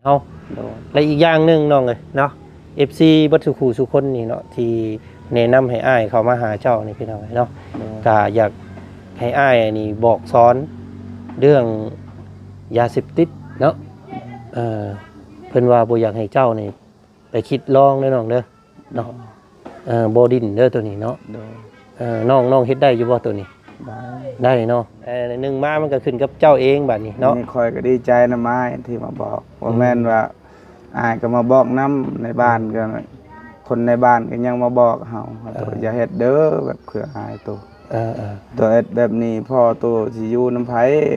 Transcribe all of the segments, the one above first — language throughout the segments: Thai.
เอาและอีกอย่างหนึ่งน้องเลยเนาะ FC บัดสุขูสุคนนี่เนาะที่แนะนำให้อ้ายเขามาหาเจ้านี่พี่น้องเนาะก็อยากให้อ้ายนี่บอกสอนเรื่องยาเสพติดเนาะเพิ่นว่าบ่อยากให้เจ้านี่ไปคิดลองเด้อน้องเด้อเนาะบ่ดิ้นเด้อตัวนี้เนาะน้องเฮ็ดได้อยู่บ่ตัวนี้ได้เนาะหนึ่งมามันก็ขึ้นกับเจ้าเองบัดนี้เนาะคอยก็ดีใจนะไม้ที่มาบอกว่าแม่นว่าอายก็มาบอกน้ำในบ้านก็คนในบ้านก็ยังมาบอกเฮาตัวอย่าเฮ็ดเด้อแบบเผื่ออายตัวตัวเฮ็ดแบบนี้พ่อตัวสิอยู่น้ำไผ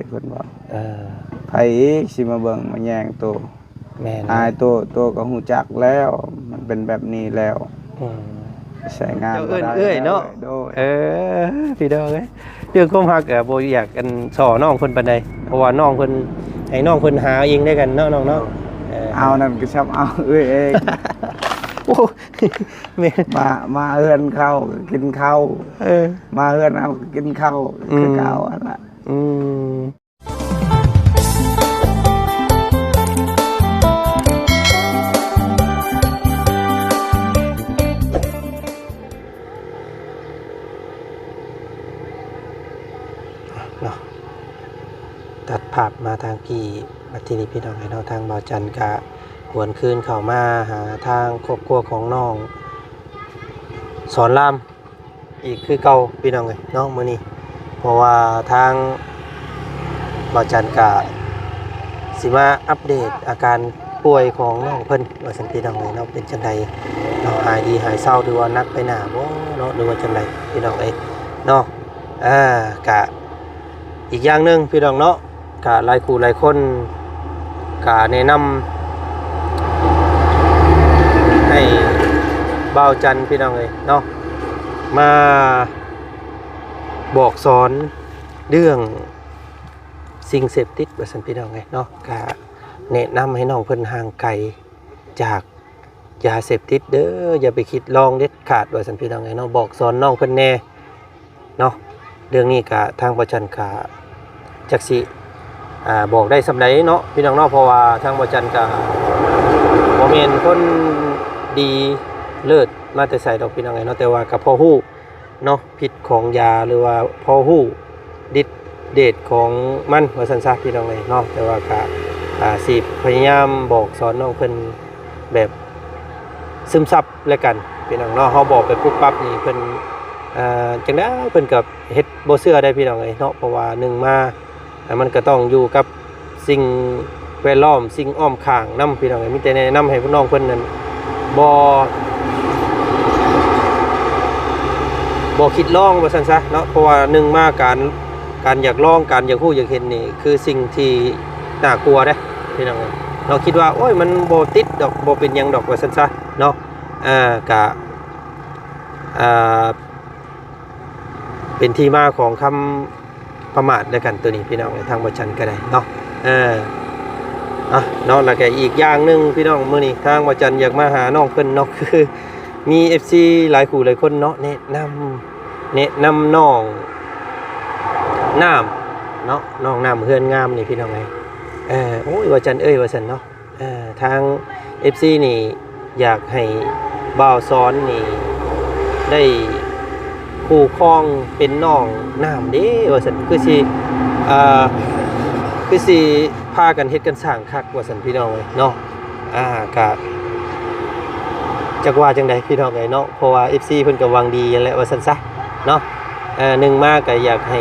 เพิ่นบอกไผอีกสิมาเบิ่งมาแย่งตัวแม่นอายตัวก็ฮู้จักแล้วมันเป็นแบบนี้แล้วใช้งานบ่ได้เอ้ยเนาะพี่ดอกเอ้ยเรื่องความรักบ่อยากกันสอน้องเพิ่นปานใดเพราะว่าน้องเพิ่นให้น้องเพิ่นหาเองได้กันเนาะน้องเนาะเอานั่นก็ชอบเอาเอ้ยเองโอ้มาเอื้อนเข้ากินข้าวมาเอื้อนเอากินข้าวคือเก่าอันน่ะตัดภาพมาทางพี่มาที่นี่พี่น้องให้เราทางบ่าวจันกะหวนคืนเข้ามาหาทางครอบครัวของน้องสอนรามอีกคือเก่าพี่น้องเลยน้องมื้อนี้เพราะว่าทางบ่าวจันกะสิมาอัปเดตอาการป่วยของน้องเพิ่นว่าซั่นพี่น้องเลยเนาะเป็นจังไดเนาะหายดีหายเศร้าหรือว่านักไปหน้าบ่เนาะหรือว่าจังไดพี่น้องเอ้ยเนาะกะอีกอย่างนึงพี่น้องเนาะกะหลายคู่หลายคนกะแนะนำให้บ่าวจันพี่น้องเลยเนาะมาบอกสอนเรื่องสิ่งเสพติดว่าซั่นพี่น้องเลยเนาะกะแนะนำให้น้องเพิ่นห่างไกลจากยาเสพติดเด้ออย่าไปคิดลองเด็ดขาดว่าซั่นพี่น้องเลยเนาะบอกสอนน้องเพิ่นแน่เนาะเรื่องนี้กะทางบ่าวจันกะจักสิบอกได้สำไรเนาะพี่น้องเนาะเพราะว่าทางบ่จันก็บ่แม่นคนดีเลิศมาแต่ใส่ดอกพี่น้องเนาะแต่ว่าก็พอฮู้เนาะพิษของยาหรือว่าพอฮู้ฤทธิ์เดชของมันว่าซั่นซะพี่น้องเนาะแต่ว่าก็สิพยายามบอกสอนน้องเพิ่นแบบซึมซับแล้วกันพี่น้องเนาะเฮาบอกไปปุ๊บปั๊บนี่เพิ่นจังได๋เพิ่นก็เฮ็ดบ่เชื่อได้พี่น้องเนาะเพราะว่านึงมามันก็ต้องอยู่กับสิ่งแวดล้อมสิ่งอ้อมข้างนำพี่น้องมีแต่แนะนำให้พี่น้องเพิ่นนั้นบ่คิดลองว่าซั่นซะเนาะเพราะว่านึงมาการอยากลองการอยากฮู้อยากเห็นนี่คือสิ่งที่น่ากลัวเด้พี่น้องเราคิดว่าโอ้ยมันบ่ติดดอกบ่เป็นหยังดอกว่าซั่นซะเนาะก็เป็นที่มาของคำประมาทด้วยกันตัวนี้พี่น้องทางบ่จันก็ได้เนาะเนาะแล้วก็อีกอย่างนึงพี่น้องมื้อนี้ทางบ่จันอยากมาหาน้องเพิ่นเนาะคือมี FC หลายคู่หลายคนเนาะแนะนำน้องน้ำเนาะน้องน้ำเฮือนงามนี่พี่น้องโอ้ยบ่จันว่าซั่นเนาะทาง FC นี่อยากให้บ่าวสอนนี่ได้คู่ครองเป็นน้องน้ำเด้ว่าซั่นคือสิพากันเฮ็ดกันสร้างคักว่าซั่นพี่น้องเนาะก็จักว่าจังได๋พี่น้องเนาะเพราะว่า FC เพิ่นก็หวังดีนั่นแหละว่าซั่นซะเนาะนึงมาก็อยากให้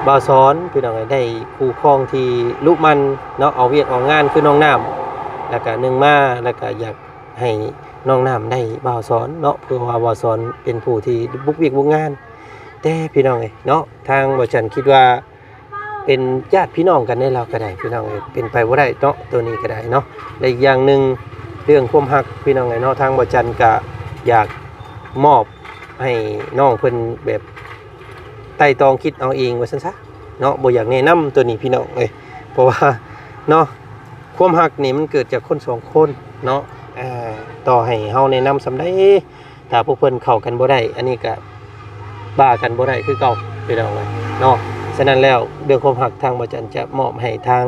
บ่าวสอนพี่น้องได้คู่ครองที่ลุมันเนาะเอาเวียกเอางานคือน้องน้ำแล้วก็นึงมาแล้วก็อยากให้น้องน้ำได้บ่าวสอนเนาะเพื่อว่าบ่าวสอนเป็นผู้ที่บุกเวียกบุกงานแต่พี่น้องเนาะทางบ่จันคิดว่าเป็นญาติพี่น้องกันในเราก็ได้พี่น้องเป็นไปบ่ได้เนาะตัวนี้ก็ได้เนาะและอีกอย่างนึงเรื่องความรักพี่น้องเนาะทางบ่จันก็อยากมอบให้น้องเพิ่นแบบไต่ตองคิดเอาเองว่าซั่นซะเนาะบ่อยากแนะนำตัวนี้พี่น้องเพราะว่าเนาะความรักนี่มันเกิดจากคนสองคนเนาะต่อให้เฮาแนะนำสำได้ถ้าพวกเพิ่นเข้ากันบ่ได้อันนี้ก็บ้ากันบ่ได้คือเก่าพี่น้องเนาะฉะนั้นแล้วเรื่องความรักทางบ่จันจะมอบให้ทาง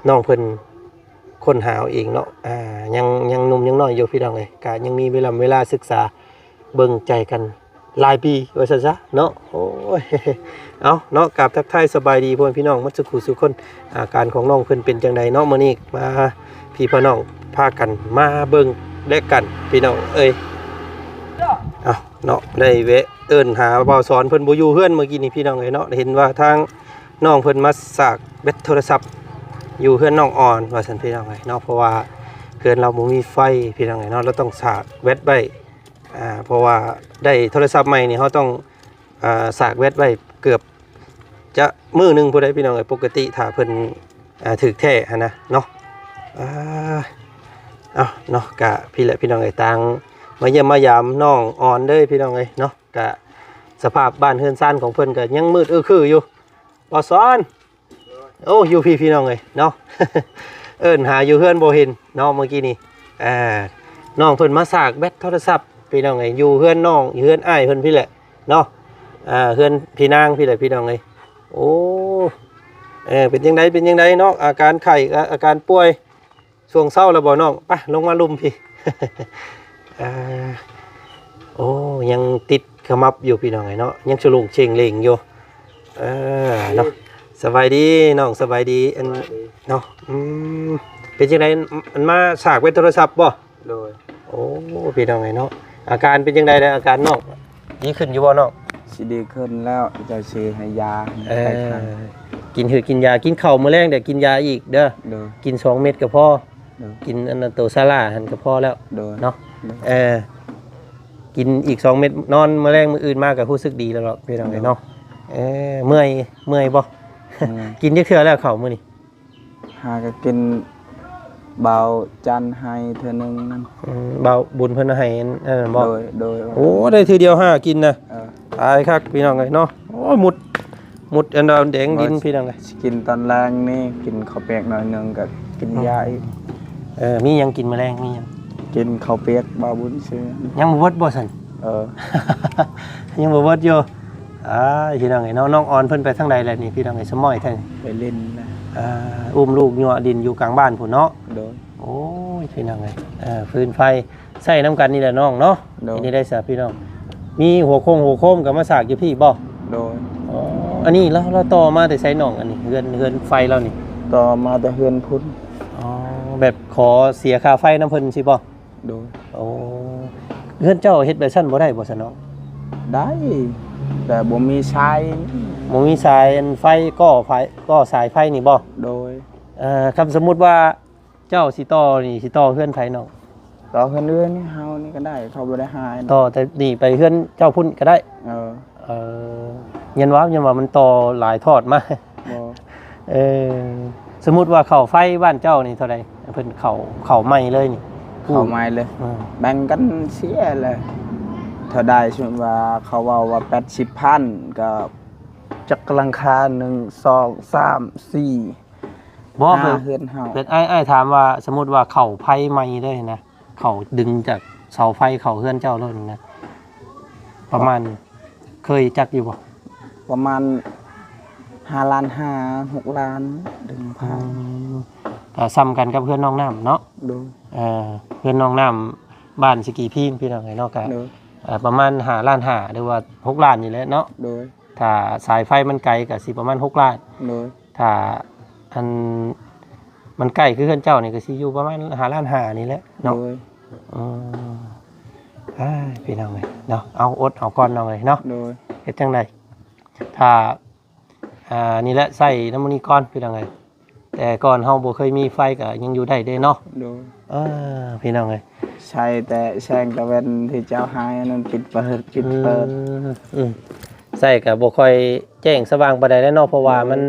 น้องเพิ่นค้นหาเอาเองเนาะยังหนุ่มยังน้อยอยู่พี่น้องเอ้ยก็ยังมีเวลาศึกษาเบิ่งใจกันหลายปีว่าซั่นซะเนาะโอ้ยเอาเนาะกราบทักทายสบายดีพ่อพี่น้องมัดสุขุสุคนอาการของน้องเพิ่นเป็นจังไดเนาะมื้อนี้มาพี่พ่อน้องพากันมาเบิ่งและกันพี่น้องเอ้ยเอาเนาะได้แวะเอิ้นหาบ่าวสอนเพิ่นบ่อยู่เฮือนเมื่อกี้นี่พี่น้องเอ้ยเนาะเห็นว่าทางน้องเพิ่นมาสากแบตโทรศัพท์อยู่เฮือนน้องอ่อนว่าซั่นพี่น้องเอ้ยเนาะเพราะว่าเฮือนเราบ่มีไฟพี่น้องเอ้ยเนาะเราต้องสากแบตไว้เพราะว่าได้โทรศัพท์ใหม่นี่เขาต้องสากแบตไว้เกือบจะมื้อนึงผู้ใดพี่น้องเอ้ยปกติถ้าเพิ่นถึกแท้หั่นนะเนาะเอาเนาะกะพี่และพี่น้องเอ้ยต่างมาเยี่ยมมายามน้องอ่อนเด้อพี่น้องเอ้ยเนาะกะสภาพบ้านเฮือนซ่านของเพิ่นก็ยังมืดคืออยู่บ่ซ้อนโอ้อยู่พี่น้องเอ้ยเนาะ เอิ้นหาอยู่เฮือนบ่เห็นเนาะเมื่อกี้นี่น้องเพิ่นมาสากแบตโทรศัพท์พี่น้องเอ้ยอยู่เฮือนน้องอยู่เฮือนอ้ายเพิ่นพี่แหละเนาะเฮือนพี่นางพี่แหละพี่น้องเอ้ยโอ้เป็นจังไดเนาะอาการไข้อาการป่วยช่วงเช้าแล้วบ่น้องไปลงมาลุมพี่ โอ้ยังติดขมับอยู่พี่น้องไงเนาะยังฉลุงเชงเลงอยู่เนาะสบายดีน้องสบายดีอันเนาะเป็นจังไดมันมาสากไว้โทรศัพท์บ่โดยโอ้พี่น้องไงเนาะอาการเป็นจังไดแล้วอาการน้องดีขึ้นอยู่บ่น้องสิดีขึ้นแล้วจะซื้อให้ยากินกินยากินข้าวมื้อแลงเดี๋ยวกินยาอีกเด้อกิน2 เม็ดก็พอกินอันนั้นโตซาร่าหันก็พอแล้วเนาะกินอีก2 เม็ดนอนมื้อแรงมื้ออื่นมากก็รู้สึกดีแล้วเนาะพี่น้องเนาะเมื่อยบ่ กินจักเทื่อแล้วข้าวมื้อนี้หาก็กินเบาจันให้เทื่อนึงนั่นเบาบุญเพิ่นให้นั่นบ่โดยโอ้ได้ทีเดียว5กินนะตายคักพี่น้องเอ้ยเนาะโอ้มุดอันดาวแดงดินพี่น้องเอ้ยกินตอนแรงนี่กินข้าวเปียกหน่อยนึงก็กินยาอีกมียังกินมื้อแรงมียังกินข้าวเปียกบาบุญซื้อยังบ่เบิดบ่ซั่นยังบ่เบิดอยู่พี่น้องเอ้ยน้องอ่อนเพิ่นไปทางใดแล้วนี่พี่น้องเอ้ยสมอยแท้ไปเล่นนะอุ้มลูกยั่วดินอยู่กลางบ้านพุ่นเนาะโดยโอ้ยพี่น้องเอ้ยฟืนไฟใส่น้ำกันนี่แหละน้องเนาะนี่ได้ซะพี่น้องมีหัวโค้งก็มาสากอยู่พี่บ่โดยอันนี้เราต่อมาแต่ไสน้องอันนี้เฮือนไฟเรานี่ต่อมาแต่เฮือนพุ่นแบบขอเสียค่าไฟน้ำเพิ่นสิบ่โดยโอ้เฮือนเจ้าเฮ็ดแบบซั่นบ่ได้บ่ซั่นเนาะได้แต่บ่มีสายไฟก็สายไฟนี่บ่โดยคำสมมุติว่าเจ้าสิต่อนี่สิต่อเฮือนไผน้องต่อเฮือนนี่เฮานี่ก็ได้เขาบ่ได้หายต่อแต่นี่ไปเฮือนเจ้าพุ่นก็ได้ยันว่ามันต่อหลายทอดมาบ่สมมุติว่าเข้าไฟบ้านเจ้านี่เท่าใดเพิ่นเข้าใหม่เลยนี่เข้าใหม่เลยแบ่งกันเสียเลยถ้าได้สมมุติว่าเขาว่า80,000ก็จักหลังคา1 2 3 4บ่เฮือนเฮาเป็นอ้ายถามว่าสมมุติว่าเข้าไผใหม่เลยนะเข้าดึงจากเสาไฟเข้าเฮือนเจ้าเลยนะประมาณเคยจักอยู่บ่ประมาณ5 ล้าน 6 ล้านดึงผ่านซ้ำกันกับเพื่อนน้องน้ำเนาะเพื่อนน้องน้ำบ้านสกีพีนพี่น้องไงเนาะกันประมาณ5 ล้าน หรือว่า6 ล้านนี่แหละเนาะถ้าสายไฟมันไกลก็สิประมาณ6 ล้านถ้าอันมันใกล้คือเพื่อนเจ้านี่ก็สิอยู่ประมาณ5 ล้าน นี่แหละเนาะพี่น้องไงเนาะเอาอดเอาก้อนน้องเลยเนาะเฮ็ดจังไดถ้านี่แหละใส่น้ำมันนี่ก้อนพี่น้องไงแต่ก่อนเฮาบ่เคยมีไฟก็ยังอยู่ได้เด้เนาะพี่น้องไงใช่แต่แสงตะเวนที่เจ้าหายนั้นปิดเปิดใส่ก็บ่ค่อยแจ้งสว่างปานใดแล้วเนาะเพราะว่ามัน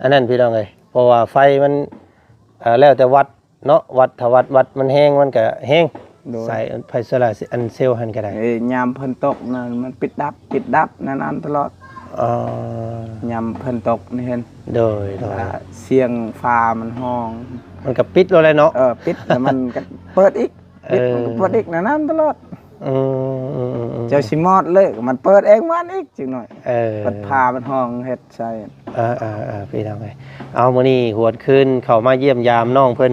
อันนั้นพี่น้องไงเพราะว่าไฟมันแล้วแต่วัดเนาะวัดถ้าวัดมันแห้งมันก็แห้งใส่ไฟโซล่าอันเซลล์หันก็ได้ยามเพิ่นตกนั่นมันปิดดับนั่นตลอดยามเพิ่นตกนี่เห็นโดยเสียงฟ้ามันห้องมันก็ปิดแล้วแหละเนาะปิดแล้วมันก็เปิดอีกปิดมันก็เปิดอีกนั่นตลอด อืมเจ้าสิมอดเลยมันเปิดเองมันอีกจังหน่อย มันพามันห้องเฮ็ดใช่พี่น้องไงเอามื้อนี้หวดขึ้นเข้ามาเยี่ยมยามน้องเพิ่น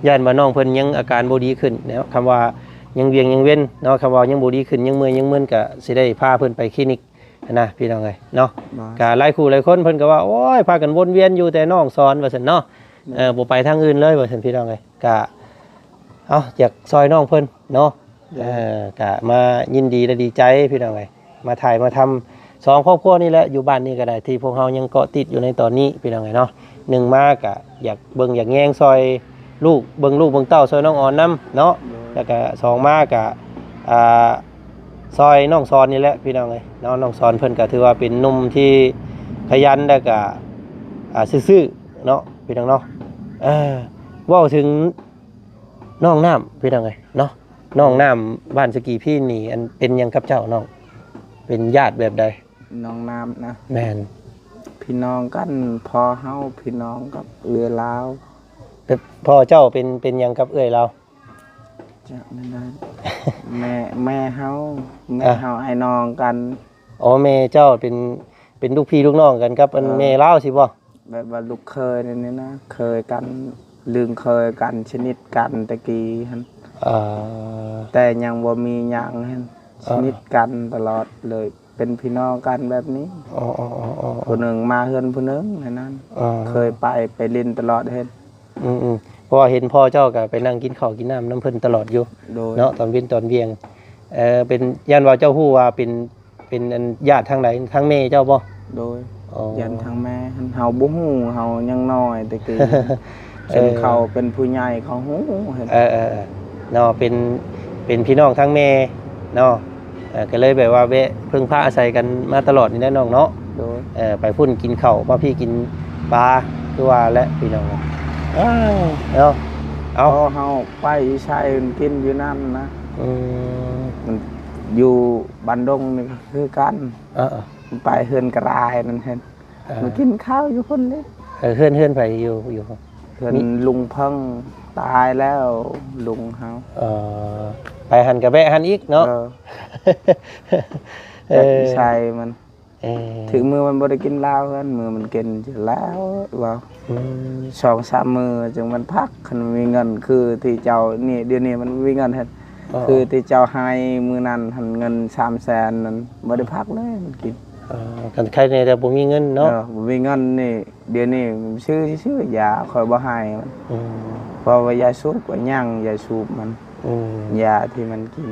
ย่านว่าน้องเพิ่นยังอาการบ่ดีขึ้นแล้วคำว่ายังเวียงยังเว้นเนาะคำว่ายังบ่ดีขึ้นยังเมื่อยยังมึนก็สิได้พาเพิ่นไปคลินิกนะพี่น้องไงเนาะก็หลายคู่หลายคนเพิ่นก็ว่าโอ้ยพากันวนเวียนอยู่แต่น้องสอนว่าซั่นเนาะบ่ไปทางอื่นเลยว่าซั่นพี่น้องไงก็เอาอยากซอยน้องเพิ่นเนาะก็มายินดีและดีใจพี่น้องไงมาถ่ายมาทำ2ครอบครัวนี่แหละอยู่บ้านนี่ก็ได้ที่พวกเฮายังเกาะติดอยู่ในตอนนี้พี่น้องไงเนาะ1มาก็อยากเบิ่งอยากแยงซอยลูกเบิ่งลูกเบิ่งเต้าซอยน้องอ่อนนํเนาะแล้วก็2มาก็ซอยน้องซอนนี่แหละพี่น้องเอ้ยน้องซอนเพิ่นก็ถือว่าเป็นหนุ่มที่ขยันแล้วก็ซื่อๆเนาะพี่น้องเนาะเว้าถึงน้องน้ำพี่น้องเอ้ยเนาะน้องน้ำบ้านสกีพี่นี่อันเป็นหยังกับเจ้าน้องเป็นญาติแบบใดน้องน้ำนะแม่นพี่น้องกันพอเฮาพี่น้องกับเอื้อลาวพ่อเจ้าเป็นหยังกับเอื้อยเราจะไม่ได้แม่เฮาไอ้น้องกันอ๋อแม่เจ้าเป็นลูกพี่ลูกน้องกันกับแม่เล่าสิบ่แบบว่าลูกเคยนี่นะเคยกันลืมเคยกันชนิดกันตะกี้หั่นแต่ยังบ่มีหยังหั่นชนิดกันตลอดเลยเป็นพี่น้องกันแบบนี้ผู้หนึ่งมาเฮือนผู้หนึงนั้นเคยไปเล่นตลอดเฮ็ดเพราะเห็นพ่อเจ้าก็ไปนั่งกินข้าวกินน้ำน้ำเพิ่นตลอดอยู่เนาะตอนเว้นตอนเวียงเป็นย่านว่าเจ้าฮู้ว่าเป็นญาติทางไหนทางแม่เจ้าบ่โดยยันทางแม่เฮาบ่ฮู้เฮายังน้อยตะกี้จนเขาเป็นผู้ใหญ่เขาฮู้เนาะเป็นพี่น้องทางแม่เนาะก็เลยแบบว่าพึ่งพาอาศัยกันมาตลอดนี่แหละน้องเนาะไปพุ่นกินข้าวมาพี่กินปลาคือว่าและพี่น้องเอาเฮาไปใช้กินอยู่นั่นนะมันอยู่บ้านดงนี่คือกันไปเฮือนกระไรนั่นเห็นมันกินข้าวอยู่คนนี้เฮือนไปอยู่เฮือนลุงเพิ่งตายแล้วลุงเฮาไปหันกับแบะหันอีกเนาะใช่มันถึงมือมันบ่ได้กินเหล้าเพิ่นมือมันกินจะแล้วว่า2-3 มื้อจึงมันพักคันมีเงินคือที่เจ้านี่เดี๋ยวนี้มันมีเงินเฮ็ดคือที่เจ้าให้มื้อนั้นหันเงิน300,000นั้นบ่ได้พักเลยมันกินกันใครเนี่ยแต่บ่มีเงินเนาะบ่มีเงินนี่เดี๋ยวนี้ซื้อยาค่อยบ่ให้มันเพราะว่ายาสูบก็ยังยาสูบมันยาที่มันกิน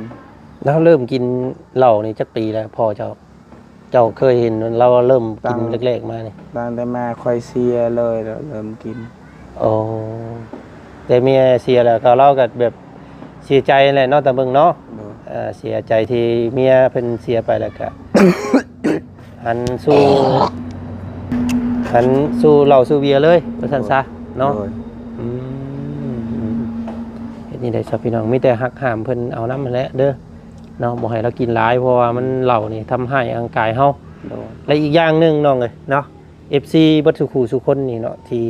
แล้วเริ่มกินเหล้านี่จักปีแล้วพ่อเจ้าเคยเห็นเราเริ่มกินแรกๆมานี่ตั้งแต่แม่ค่อยเสียเลยเริ่มกินแต่เมียเสียแล้วก็เราก็แบบเสียใจแหละเนาะแต่เบิ่งเนาะเสียใจที่เมียเพิ่นเสียไปแล้วก็ หันสู้เหล้าสู้เบียร์เลยว่าซั่นซะเนาะเฮ็ดนี่ได้ซะพี่น้องมีแต่ฮักห้ามเพิ่นเอานำนั่นแหละเด้อเนาะบ่ให้เรากินหลายเพราะว่ามันเหล้านี่ทำให้ร่างกายเฮาและอีกอย่างนึงน้องเอ้ยเนาะ FC บ่ทุกคู่ทุกคนนี่เนาะที่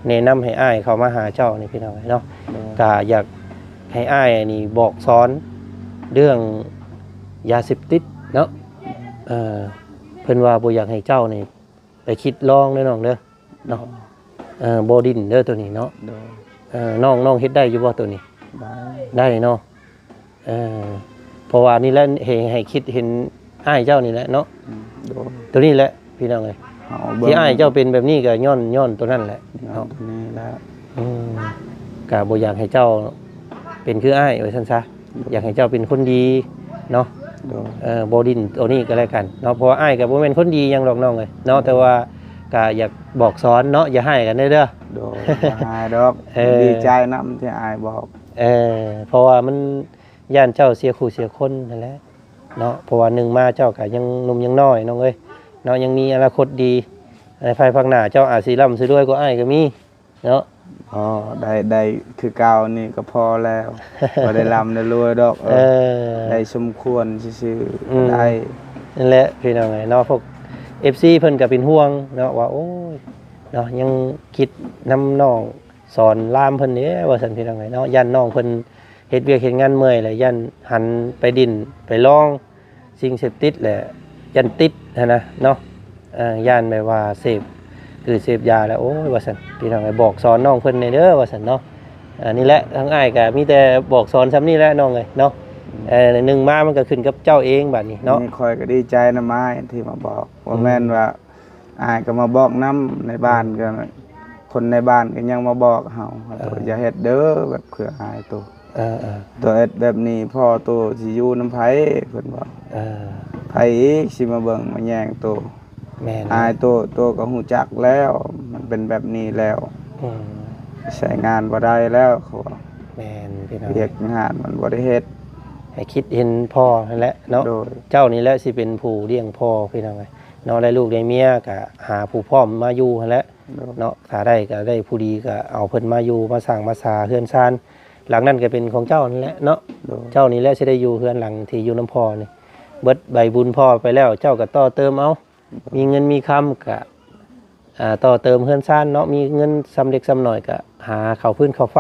แนะนำให้อ้ายเข้ามาหาเจ้านี่พี่น้องเนาะก็อยากให้อ้ายนี่บอกสอนเรื่องยาเสพติดเนาะเพิ่นว่าบ่อยากให้เจ้านี่ไปคิดลองเด้อน้องเด้อเนาะบ่ดิ้นเด้อตัวนี้เนาะน้องเฮ็ดได้อยู่บ่ตัวนี้ได้เนาะเพราะว่านี่แหละให้คิดเห็นอ้ายเจ้านี่แหละเนาะตัวนี้แหละพี่น้องเอ้ยที่อ้ายเจ้าเป็นแบบนี้ก็ย้อนตัวนั้นแหละเนาะนี่แหละก็บ่อยากให้เจ้าเป็นคืออ้ายไว้ซั่นซะอยากให้เจ้าเป็นคนดีเนาะบ่ดิ้นตัวนี้ก็แล้วกันเนาะเพราะว่าอ้ายก็บ่แม่นคนดีหยังดอกน้องเอ้ยเนาะแต่ว่าก็อยากบอกสอนเนาะอย่าให้กันเด้อหายดอกดีใจนำที่อ้ายบอกเพราะว่ามันย่านเจ้าเสียคู่เสียคนนั่นแหละเนาะเพราะว่า1มาเจ้าก็ยังหนุ่มยังน้อยน้องเอ้ยเนาะยังมีอนาคตดีในภายภาคหน้าเจ้าอาจสิร่ำสิรวยกว่าอ้ายก็มีเนาะได้คือเก่านี่ก็พอแล้วบ่ได้ร่ำได้รวยดอกได้สมควรซื่อๆได้นั่นแหละพี่น้องเอ้ยเนาะพวก FC เพิ่นก็เป็นห่วงเนาะว่าโอ้ยเนาะยังคิดนำน้องสอนลามเพิ่นเด้ว่าซั่นพี่น้องเอ้ยเนาะย่านน้องเพิ่น เฮ็ดเวียกเฮ็ดงานเมื่อยแหละยันหันไปดินไปลองสิ่งเสพติดแหละยันติดนะเนาะย่านแบบว่าเสพคือเสพยาแล้วโอ้ยว่าซั่นพี่น้องให้บอกสอนน้องเพิ่นเด้อว่าซั่นเนาะนี่แหละทั้งอ้ายก็มีแต่บอกสอนซ้ำนี่แหละน้องเอ้ยเนาะหนึ่งมามันก็ขึ้นกับเจ้าเองบัดนี้เนาะ นี่คอยก็ดีใจนะไม้ที่มาบอกว่าแม่นว่าอายก็มาบอกน้ำในบ้านก็คนในบ้านก็ยังมาบอกเฮาอย่าเฮ็ดเด้อแบบเผื่ออายตัวตัวเฮ็ดแบบนี้พ่อตัวสิอยู่น้ำไผเพิ่นบอกไผอีกสิมาเบิ่งมาแย่งตัวแม่นอายตัวก็ฮู้จักแล้วมันเป็นแบบนี้แล้วใช้งานบ่ได้แล้วเขาว่าแม่นพี่น้องเฮ็ดงานมันบ่ได้เฮ็ดให้คิดเห็นพ่อนั่นแหละเนาะเจ้านี่แหละสิเป็นผู้เลี้ยงพ่อพี่น้องเอ้ยเนาะได้ลูกได้เมียก็หาผู้พร้อมมาอยู่หั่นแหละเนาะถ้าได้ก็ได้ผู้ดีก็เอาเพิ่นมาอยู่มาสร้างมาสาเฮือนซานหลังนั้นก็เป็นของเจ้านั่นแหละเนาะเจ้านี่แหละสิได้อยู่เฮือนหลังที่อยู่น้ำพ่อนี่เบิดใบบุญพ่อไปแล้วเจ้าก็ต่อเติมเอามีเงินมีคำก็ต่อเติมเฮือนซานเนาะมีเงินสำเล็กสำน้อยก็หาข้าวพื้นข้าวไฟ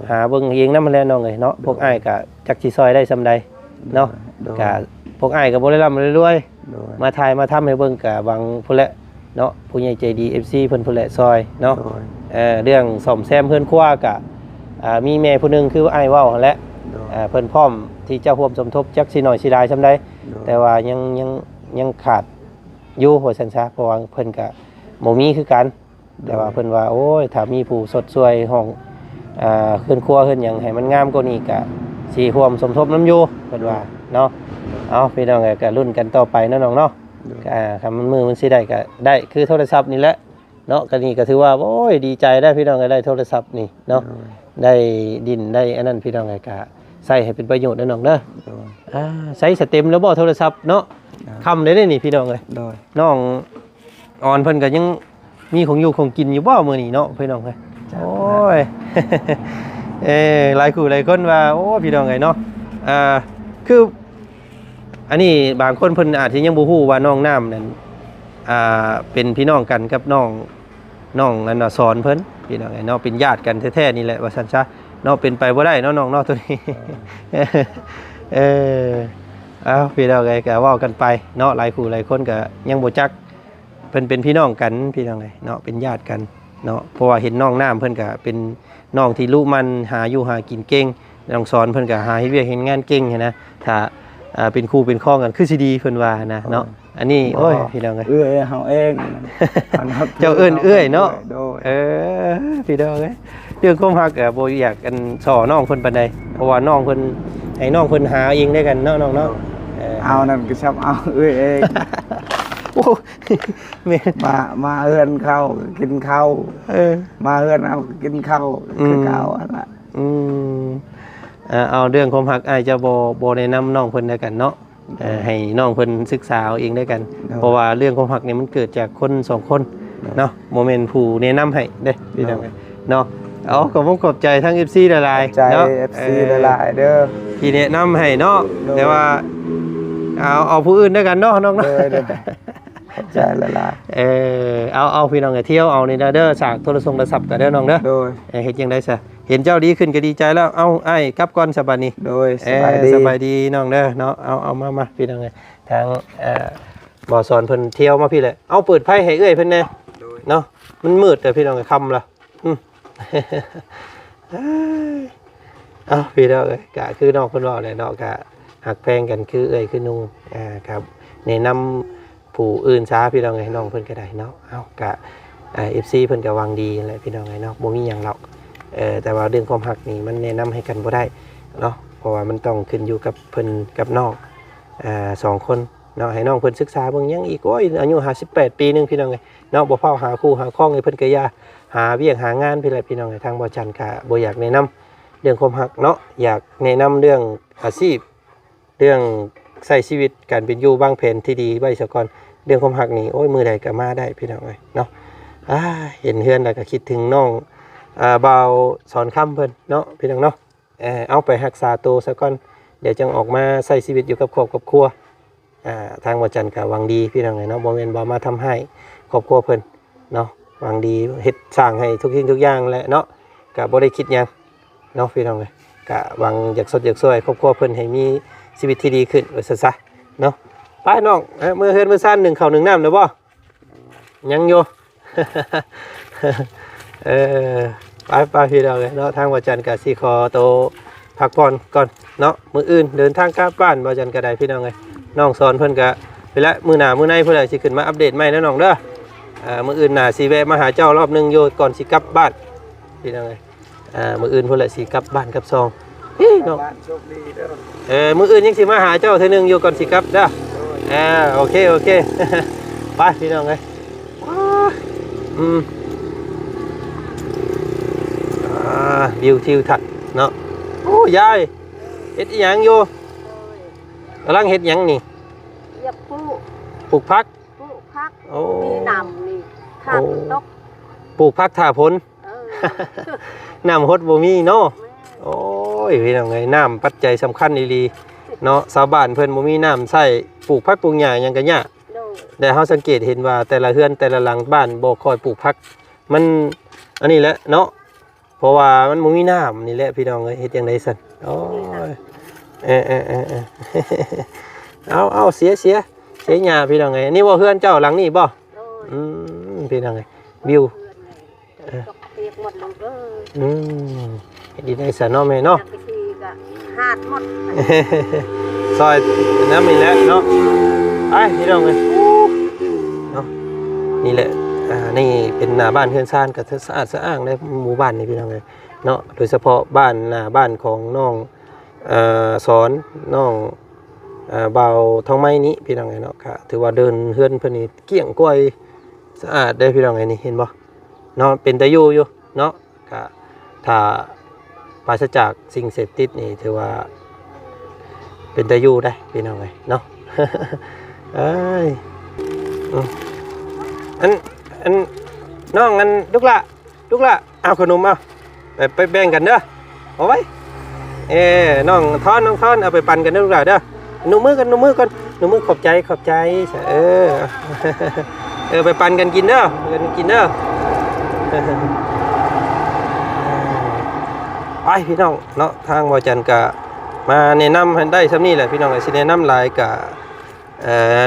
หาเบิ่งเองนำมันแล้วน้องเอ้ยเนาะพวกอ้ายก็จักสิซอยได้ซำใดเนาะก็พวกอ้ายก็บ่ได้ร่ำรวยมาถ่ายมาทำให้เบิ่งก็หวังพุ่นแหละเนาะผู้ใหญ่ใจดี FC เพิ่นพุ่นแหละซอยเนาะเรื่องซ่อมแซมเฮือนครัวก็มีแม่ผู้หนึงคืออ้ายเว้าหั่นแหละเพิ่นพร้อมที่จะร่วมสมทบจักสิน้อยสิหลายซำใดแต่ว่ายังขาดอยู่ว่าซั่นซะเพราะว่าเพิ่นก็บ่มีคือกันแต่ว่าเพิ่นว่าโอ้ยถ้ามีผู้สดช่วยห้องเฮือนครัวเฮือนหยังให้มันงามกว่านี้ก็สิร่วมสมทบนำอยู่เพิ่นว่าเนาะเอาพี่น้องก็ลุ้นกันต่อไปเนาะน้องเนาะคำมันมือมันสิได้ก็ได้คือโทรศัพท์นี่แหละเนาะก็นี่ก็ถือว่าโอ้ยดีใจได้พี่น้องก็ได้โทรศัพท์นี่เนาะได้ดินได้อันนั้นพี่น้องก็ใส่ให้เป็นประโยชน์เด้อน้องเด้อใช้สเต็มแล้วบ่โทรศัพท์เนาะคำเลยนี่พี่น้องเอ้ยน้องออนเพิ่นก็ยังมีของอยู่ของกินอยู่บ่มื้อนี้เนาะพี่น้องเอ้ยโอ้ยหลายคู่หลายคนว่าโอ้พี่น้องเอ้ยเนาะคืออันนี้บางคนเพิ่นอาจจะยังบ่ฮู้ว่าน้องน้ำนั่นเป็นพี่น้องกันกับน้องอันน่ะสอนเพิ่นพี่น้องเอ้ยเนาะเป็นญาติกันแท้ๆนี่แหละว่าซั่นซะเนาะเป็นไปบ่ได้เนาะน้องเนาะตัวนี้พี่น้องเอ้ยก็เว้ากันไปเนาะหลายคู่หลายคนก็ยังบ่จักเพิ่นเป็นพี่น้องกันพี่น้องเอ้ยเนาะเป็นญาติกันเนาะเพราะว่าเห็นน้องน้ำเพิ่นก็เป็นน้องที่รู้มันหาอยู่หากินเก่งน้องสอนเพิ่นก็หาเฮ็ดเวียกเฮ็ดงานเก่งหั้นนะถ้าเป็นครูเป็นข้องกันคือสิดีเพิ่นว่านะเนาะอันนี้โอ้ยพี่น้องเอ้ยเฮาเองเจ้าเอื้อยเนาะพี่น้องเอ้ยเรื่องความรักบ่อยากกันสอน้องเพิ่นปานใดเพราะว่าน้องเพิ่นให้น้องเพิ่นหาเองได้กันเนาะน้องเนาะเอานั่นก็ชอบเอาเองโอ้มาเฮือนเข้ากินข้าวมาเฮือนเอากินข้าวคือเก่าอันน่ะเอาเรื่องความรักอ้ายจะบ่แนะนำน้องเพิ่นได้กันเนาะให้น้องเพิ่นศึกษาเอาเองได้กันเพราะว่าเรื่องความรักนี่มันเกิดจากคน2คนเนาะโมเมนต์ผู้แนะนำให้เด้พี่น้องเนาะเอาขอบใจทั้ง FC หลายๆเนาะ FC หลายๆเด้อที่แนะนำให้เนาะแต่ว่าเอาผู้อื่นด้วยกันเนาะน้องเนาะใจละลายเอาพี่น้องเที่ยวเอาในเด้อฉากโทรศัพท์กับเด้อน้องเด้อเฮ็ดยังได้ซะเห็นเจ้าดีขึ้นก็ดีใจแล้วเอาไอ้กลับก่อนสบายนี้โดยสบายดีน้องเด้อเนาะเอามาพี่น้องทางบ่อสอนเพิ่นเที่ยวมาพี่แหละเอาเปิดไพ่ให้เอ้ยเพิ่นแน่เนาะมันมืดแต่พี่น้องค่ำละพี่น้องก็คือน้องเพิ่นว่าแหละเนาะก็หักแพงกันคือเอ้ยคือนุ่งครับแนะนำผู้อื่นช้าพี่น้องให้น้องเพิ่นก็ได้เนาะเอากะFC เพิ่นก็วางดีแหละพี่น้องเนาะบ่มีหยังหรอกแต่ว่าเรื่องความรักนี่มันแนะนำให้กันบ่ได้เนาะเพราะว่ามันต้องขึ้นอยู่กับเพิ่นกับน้อง2คนเนาะให้น้องเพิ่นศึกษาเบิ่งยังอีกโอ้ยอายุ58ปีนึงพี่น้องเนาะบ่เฝ้าหาคู่หาครองให้เพิ่นก็อย่าหาเวียกหางานพี่แหละพี่น้องทางบ่จันก็บ่อยากแนะนำเรื่องความรักเนาะอยากแนะนำเรื่องอาชีพเรื่องใช้ชีวิตการเป็นอยู่วางแผนที่ดีไว้ซะก่อนเรื่องความรักนี่โอ้ยมือใดก็มาได้พี่น้องเนาะเห็นเฮือนแล้วก็คิดถึงน้องบ่าวสอนค่ำเพิ่นเนาะพี่น้องเนาะเอาไปรักษาตัวซะก่อนเดี๋ยวจังออกมาใช้ชีวิตอยู่กับครอบครัวทางวัดจันทร์ก็หวังดีพี่น้องเนาะบ่แม่นบ่มาทำให้ครอบครัวเพิ่นเนาะหวังดีเฮ็ดสร้างให้ทุกสิ่งทุกอย่างแหละเนาะก็บ่ได้คิดหยังเนาะพี่น้อง ก็หวังอยากสดอยากช่วยครอบครัวเพิ่นให้มีชีวิตที่ดีขึ้นว่าซะซะเนาะไปน้องมื้อเฮือนมื้อซ่าน1ข้าว1น้ำเด้อบ่ยังอยู่ ไปพี่น้องเนาะทางว่าจันทร์ก็สิขอโตวพักผ่อนก่อนเนาะมื้ออื่นเดินทางกลับบ้านว่าจันทร์ก็ได้พี่น้องเอ้ยน้องสอนเพิ่นก็ไปละมื้อหน้ามื้อในเพิ่นสิขึ้นมาอัปเดตใหม่นะน้องเด้อมื้ออื่นน่ะสิแวะมาหาเจ้ารอบนึงอยู่ก่อนสิกลับบ้านพี่น้องเอ้ยมื้ออื่นเพิ่นละสิกลับบ้านกลับซองน้อง บ้านโชคดีเด้อ มื้ออื่นยังสิมาหาเจ้าเทื่อนึงอยู่ก่อนสิกลับเด้อโอเค ไปพี่น้องเอ้ยวิวทิวทัศน์เนาะโอ้ยายเฮ็ดอีหยังอยู่กำลังเฮ็ดหยังนี่ อยากปลูก ปลูกผัก โอ้ มีน้ำนี่ข้างตก ปลูกผักท่าผล น้ำฮดบ่มีเนาะโอ้ยพี่น้องเอ้ยน้ำปัจจัยสำคัญอีหลีเนาะชาวบ้านเพิ่นบ่มีน้ำใช้ปลูกผักปลูกหญ้าหยังก็ยาก โดย แต่เฮาสังเกตเห็นว่าแต่ละเฮือนแต่ละหลังบ้านบ่ค่อยปลูกผักมันอันนี้แหละเนาะเพราะว่ามันบ่มีน้ำนี่แหละพี่น้องเอ้ยเฮ็ดจังได๋ซั่นโอ้ยเอาเสียหญ้าพี่น้องเอ้ยนี่บ่เฮือนเจ้าหลังนี้บ่ โดย พี่น้องเอ้ยวิว ตกเปียกหมดเลยเด้อ เฮ็ดดีได้ซะเนาะแม่เนาะ จักรทีก็หาดหมด ซอยน้ำนี่แหละเนาะไปพี่น้องเลยเนาะนี่แหละนี่เป็นหน้าบ้านเฮือนซ่านกับสะอาดสะอ้างในหมู่บ้านนี่พี่น้องเลยเนาะโดยเฉพาะบ้านหน้าบ้านของน้องสอนน้องเบาท้องไม้นี้พี่น้องเลยเนาะค่ะถือว่าเดินเฮือนเพิ่นนี่เกลี้ยงกล้วยสะอาดได้พี่น้องเลยนี่เห็นบ่เนาะเป็นตะยูอยู่เนาะค่ะถ้าปราศจากสิ่งเสพติดนี่ถือว่าเป็นตะยูได้พี่น้องเลยเนาะ เอ้ยอันน้องอันลูกละเอาขนมเอาไปแบ่งกันเด้อเอาไว้น้องทอนเอาไปปั่นกันเด้อลูกละเด้อหนูมือก่อนหนูมือขอบใจไปปั่นกันกินเด้อกินเด้อ ไปพี่น้องเนาะทางวาจันกะมาแนะนำให้ได้ซ้ำนี่แหละพี่น้องสิแนะนำหลายกะ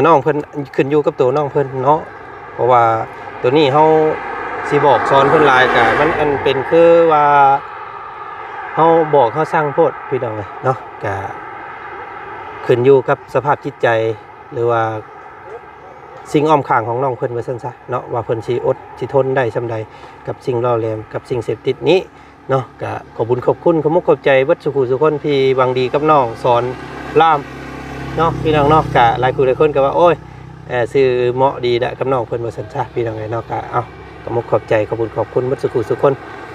น้องเพิ่นขึ้นอยู่กับตัวน้องเพิ่นเนาะเพราะว่าตัวนี้เฮาสิบอกสอนเพิ่นหลายกะมันอันเป็นคือว่าเฮาบอกเฮาสร้างโพดพี่น้องเนาะกะขึ้นอยู่กับสภาพจิตใจหรือว่าสิ่งอ้อมข้างของน้องเพิ่นว่าซั่นซะเนาะว่าเพิ่นสิอดสิทนได้ซำใดกับสิ่งล่อแหลมกับสิ่งเสพติดนี้เนาะก็ขอบคุณขอบใจเบิดสุขุสุคนที่หวังดีกับน้องสอนล่ามเนาะพี่น้องเนาะก็หลายคนก็ว่าโอ้ยซื้อเหมาะดีแหละกับน้องเพิ่นว่าซั่นซะพี่น้องเนาะก็เอาขอบใจขอบคุณเบิดสุขุสุคน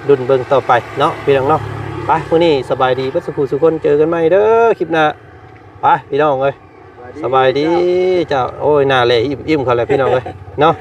รุ่นเบิ่งต่อไปเนาะพี่น้องเนาะไปมื้อนี้สบายดีเบิดสุขุสุคนเจอกันใหม่เด้อคลิปหน้าไปพี่น้องเอ้ยสบายดีเจ้าโอ้ยหน้าแลอิ่มเขาแล้วพี่น้องเอ้ยเนาะ